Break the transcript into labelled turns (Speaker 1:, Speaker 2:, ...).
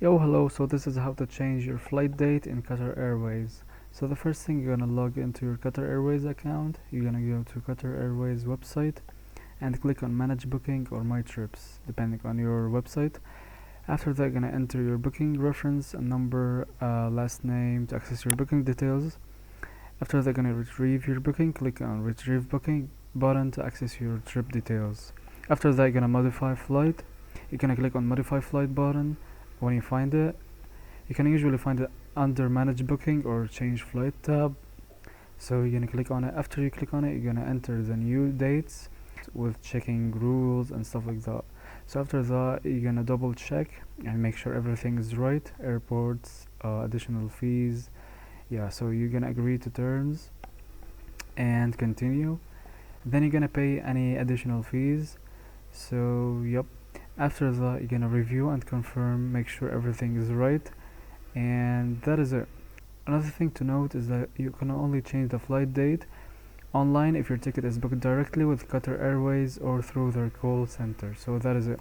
Speaker 1: Yo, hello. So this is how to change your flight date in Qatar Airways. So the first thing, you're gonna log into your Qatar Airways account. You're gonna go to Qatar Airways website and click on Manage Booking or My Trips, depending on your website. After that, you're gonna enter your booking reference and number, last name to access your booking details. After that, you're gonna retrieve your booking. Click on Retrieve Booking button to access your trip details. After that, you're gonna modify flight. You're gonna click on Modify Flight button. When you find it, you can usually find it under Manage Booking or Change Flight tab. So you're gonna click on it. After you click on it, you're gonna enter the new dates with checking rules and stuff like that. So after that, you're gonna double check and make sure everything is right. Airports, additional fees. Yeah, so you're gonna agree to terms and continue. Then you're gonna pay any additional fees. So yep. After that, you're gonna review and confirm, make sure everything is right, and that is it. Another thing to note is that you can only change the flight date online if your ticket is booked directly with Qatar Airways or through their call center. So that is it.